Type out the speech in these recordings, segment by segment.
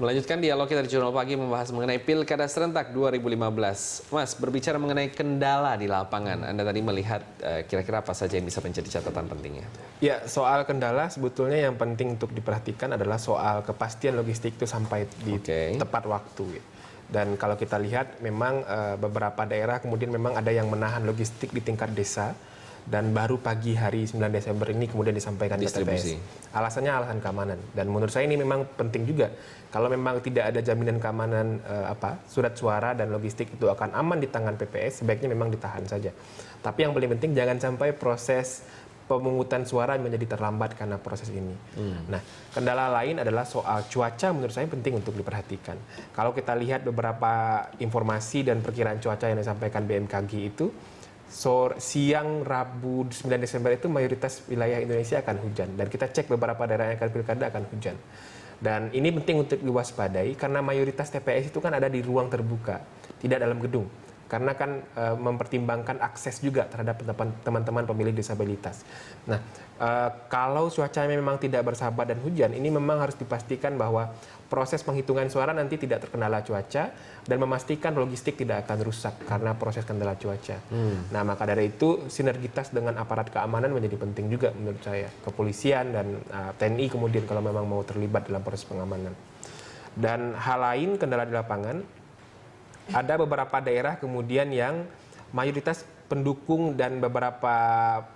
Melanjutkan dialog kita di Jurnal Pagi membahas mengenai Pilkada Serentak 2015. Mas, berbicara mengenai kendala di lapangan, Anda tadi melihat kira-kira apa saja yang bisa menjadi catatan pentingnya? Ya, soal kendala sebetulnya yang penting untuk diperhatikan adalah soal kepastian logistik itu sampai di tepat waktu. Dan kalau kita lihat memang beberapa daerah kemudian memang ada yang menahan logistik di tingkat desa. Dan baru pagi hari 9 Desember ini kemudian disampaikan ke TPS. Alasannya alasan keamanan. Dan menurut saya ini memang penting juga. Kalau memang tidak ada jaminan keamanan surat suara dan logistik itu akan aman di tangan PPS, sebaiknya memang ditahan saja. Tapi yang paling penting jangan sampai proses pemungutan suara menjadi terlambat karena proses ini. Nah, kendala lain adalah soal cuaca menurut saya penting untuk diperhatikan. Kalau kita lihat beberapa informasi dan perkiraan cuaca yang disampaikan BMKG itu, siang Rabu 9 Desember itu mayoritas wilayah Indonesia akan hujan. Dan kita cek beberapa daerah yang akan pilkada akan hujan. Dan ini penting untuk diwaspadai karena mayoritas TPS itu kan ada di ruang terbuka, tidak dalam gedung. Karena kan mempertimbangkan akses juga terhadap teman-teman pemilih disabilitas. Nah, kalau cuacanya memang tidak bersahabat dan hujan, ini memang harus dipastikan bahwa proses penghitungan suara nanti tidak terkendala cuaca dan memastikan logistik tidak akan rusak karena proses kendala cuaca. Nah, maka dari itu sinergitas dengan aparat keamanan menjadi penting juga menurut saya. Kepolisian dan TNI kemudian kalau memang mau terlibat dalam proses pengamanan. Dan hal lain kendala di lapangan, ada beberapa daerah kemudian yang mayoritas pendukung dan beberapa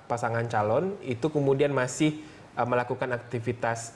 pasangan calon itu kemudian masih melakukan aktivitas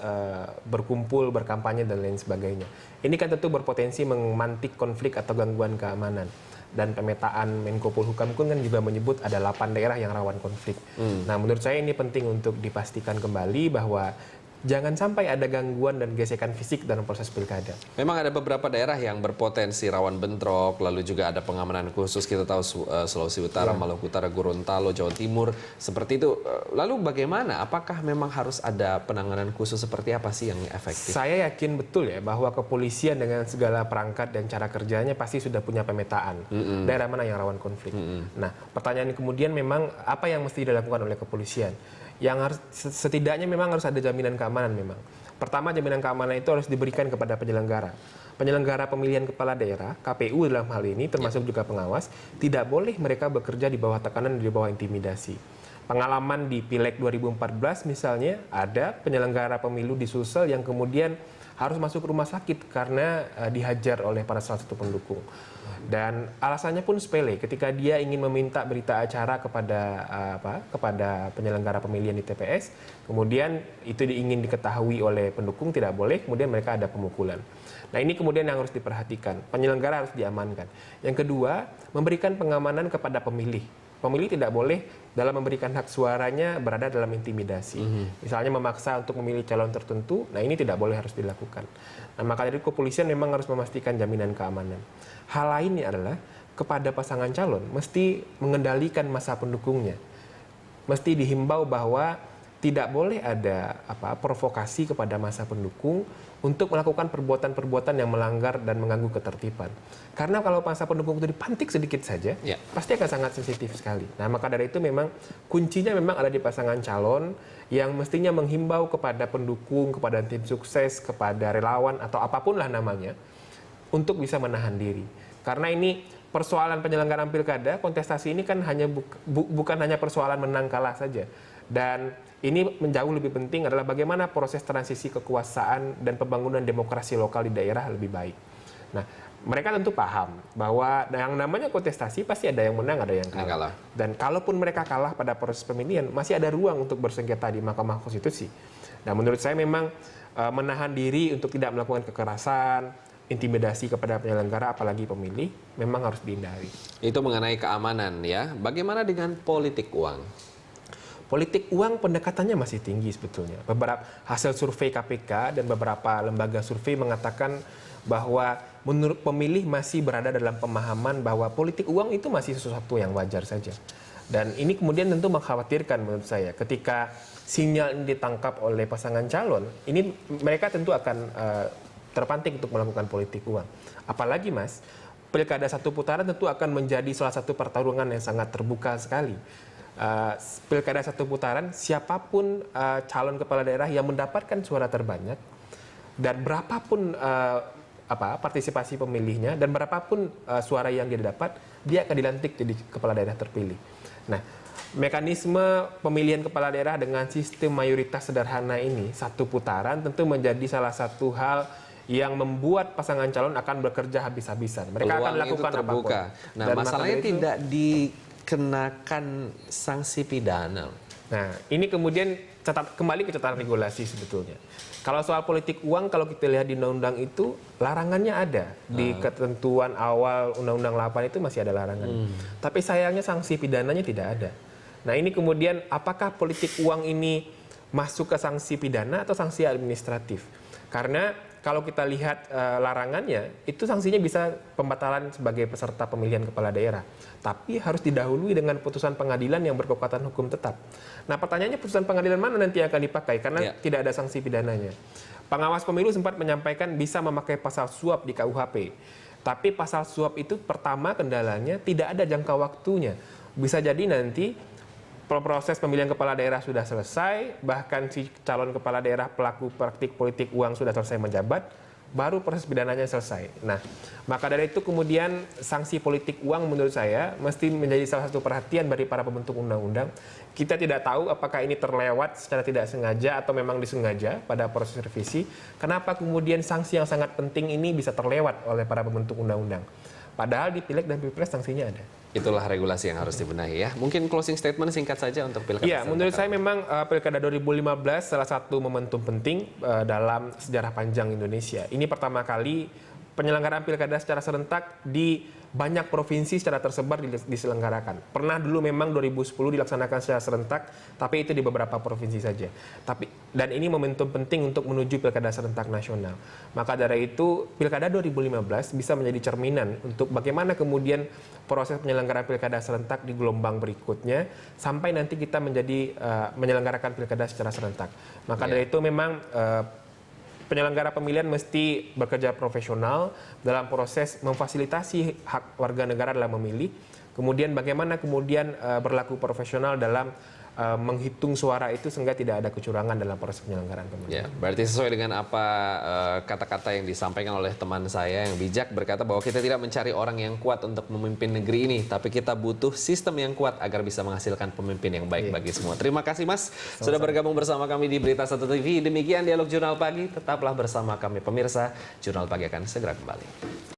berkumpul, berkampanye, dan lain sebagainya. Ini kan tentu berpotensi memantik konflik atau gangguan keamanan. Dan pemetaan Menko Polhukam kan juga menyebut ada 8 daerah yang rawan konflik. Nah, menurut saya ini penting untuk dipastikan kembali bahwa jangan sampai ada gangguan dan gesekan fisik dalam proses pilkada. Memang ada beberapa daerah yang berpotensi rawan bentrok, lalu juga ada pengamanan khusus. Kita tahu Sulawesi Utara, Maluku Utara, Gorontalo, Jawa Timur, seperti itu. Lalu bagaimana? Apakah memang harus ada penanganan khusus seperti apa sih yang efektif? Saya yakin betul ya bahwa kepolisian dengan segala perangkat dan cara kerjanya pasti sudah punya pemetaan daerah mana yang rawan konflik. Nah, pertanyaan kemudian memang apa yang mesti dilakukan oleh kepolisian? Yang harus setidaknya memang harus ada jaminan keamanan memang. Pertama, jaminan keamanan itu harus diberikan kepada penyelenggara. Penyelenggara pemilihan kepala daerah, KPU dalam hal ini termasuk juga pengawas, tidak boleh mereka bekerja di bawah tekanan dan di bawah intimidasi. Pengalaman di Pileg 2014 misalnya ada penyelenggara pemilu di Sulsel yang kemudian harus masuk rumah sakit karena dihajar oleh salah satu pendukung. Dan alasannya pun sepele, ketika dia ingin meminta berita acara kepada penyelenggara pemilihan di TPS, kemudian itu ingin diketahui oleh pendukung, tidak boleh, kemudian mereka ada pemukulan. Nah, ini kemudian yang harus diperhatikan, penyelenggara harus diamankan. Yang kedua, memberikan pengamanan kepada pemilih. Pemilih tidak boleh dalam memberikan hak suaranya berada dalam intimidasi. Misalnya memaksa untuk memilih calon tertentu, nah ini tidak boleh, harus dilakukan. Nah, maka dari kepolisian memang harus memastikan jaminan keamanan. Hal lainnya adalah kepada pasangan calon mesti mengendalikan massa pendukungnya. Mesti dihimbau bahwa tidak boleh ada provokasi kepada massa pendukung untuk melakukan perbuatan-perbuatan yang melanggar dan mengganggu ketertiban. Karena kalau massa pendukung itu dipantik sedikit saja, pasti akan sangat sensitif sekali. Nah, maka dari itu memang kuncinya memang ada di pasangan calon yang mestinya menghimbau kepada pendukung, kepada tim sukses, kepada relawan atau apapun lah namanya, untuk bisa menahan diri. Karena ini persoalan penyelenggaraan pilkada, kontestasi ini kan bukan hanya persoalan menang kalah saja. Dan ini menjauh lebih penting adalah bagaimana proses transisi kekuasaan dan pembangunan demokrasi lokal di daerah lebih baik. Nah, mereka tentu paham bahwa yang namanya kontestasi pasti ada yang menang, ada yang kalah. Dan kalaupun mereka kalah pada proses pemilihan, masih ada ruang untuk bersengketa di Mahkamah Konstitusi. Nah, menurut saya memang menahan diri untuk tidak melakukan kekerasan, intimidasi kepada penyelenggara apalagi pemilih memang harus dihindari. Itu mengenai keamanan ya. Bagaimana dengan politik uang? Politik uang pendekatannya masih tinggi sebetulnya. Beberapa hasil survei KPK dan beberapa lembaga survei mengatakan bahwa menurut pemilih masih berada dalam pemahaman bahwa politik uang itu masih sesuatu yang wajar saja. Dan ini kemudian tentu mengkhawatirkan menurut saya ketika sinyal ini ditangkap oleh pasangan calon, ini mereka tentu akan terpantik untuk melakukan politik uang. Apalagi Mas, pilkada satu putaran tentu akan menjadi salah satu pertarungan yang sangat terbuka sekali. Pilkada satu putaran, siapapun calon kepala daerah yang mendapatkan suara terbanyak dan berapapun partisipasi pemilihnya dan berapapun suara yang dia dapat, dia akan dilantik jadi kepala daerah terpilih. Nah, mekanisme pemilihan kepala daerah dengan sistem mayoritas sederhana ini satu putaran tentu menjadi salah satu hal yang membuat pasangan calon akan bekerja habis-habisan. Mereka akan lakukan apapun. Nah, Dan masalahnya itu, tidak dikenakan sanksi pidana. Nah, ini kemudian kembali ke catatan regulasi sebetulnya. Kalau soal politik uang, kalau kita lihat di undang-undang itu, larangannya ada. Di ketentuan awal Undang-Undang 8 itu masih ada larangan. Tapi sayangnya sanksi pidananya tidak ada. Nah, ini kemudian apakah politik uang ini masuk ke sanksi pidana atau sanksi administratif? Karena kalau kita lihat larangannya, itu sanksinya bisa pembatalan sebagai peserta pemilihan kepala daerah. Tapi harus didahului dengan putusan pengadilan yang berkekuatan hukum tetap. Nah, pertanyaannya putusan pengadilan mana nanti yang akan dipakai? Karena tidak ada sanksi pidananya. Pengawas pemilu sempat menyampaikan bisa memakai pasal suap di KUHP. Tapi pasal suap itu pertama kendalanya tidak ada jangka waktunya. Bisa jadi nanti proses pemilihan kepala daerah sudah selesai, bahkan si calon kepala daerah pelaku praktik politik uang sudah selesai menjabat, baru proses pidananya selesai. Nah, maka dari itu kemudian sanksi politik uang menurut saya mesti menjadi salah satu perhatian dari para pembentuk undang-undang. Kita tidak tahu apakah ini terlewat secara tidak sengaja atau memang disengaja pada proses revisi. Kenapa kemudian sanksi yang sangat penting ini bisa terlewat oleh para pembentuk undang-undang? Padahal di Pileg dan Pilpres sanksinya ada. Itulah regulasi yang harus dibenahi ya. Mungkin closing statement singkat saja untuk Pilkada. Ya, menurut saya memang Pilkada 2015 salah satu momentum penting dalam sejarah panjang Indonesia. Ini pertama kali penyelenggaraan Pilkada secara serentak di banyak provinsi secara tersebar diselenggarakan. Pernah dulu memang 2010 dilaksanakan secara serentak, tapi itu di beberapa provinsi saja. Dan ini momentum penting untuk menuju Pilkada serentak nasional. Maka dari itu Pilkada 2015 bisa menjadi cerminan untuk bagaimana kemudian proses penyelenggaraan Pilkada serentak di gelombang berikutnya sampai nanti kita menjadi menyelenggarakan Pilkada secara serentak. Maka dari itu memang penyelenggara pemilihan mesti bekerja profesional dalam proses memfasilitasi hak warga negara dalam memilih. Kemudian bagaimana kemudian berlaku profesional dalam menghitung suara itu sehingga tidak ada kecurangan dalam proses penyelenggaraan pemilu. Ya, berarti sesuai dengan apa kata-kata yang disampaikan oleh teman saya yang bijak berkata bahwa kita tidak mencari orang yang kuat untuk memimpin negeri ini, tapi kita butuh sistem yang kuat agar bisa menghasilkan pemimpin yang baik bagi semua. Terima kasih Mas sudah bergabung bersama kami di Berita 1 TV. Demikian Dialog Jurnal Pagi, tetaplah bersama kami pemirsa. Jurnal Pagi akan segera kembali.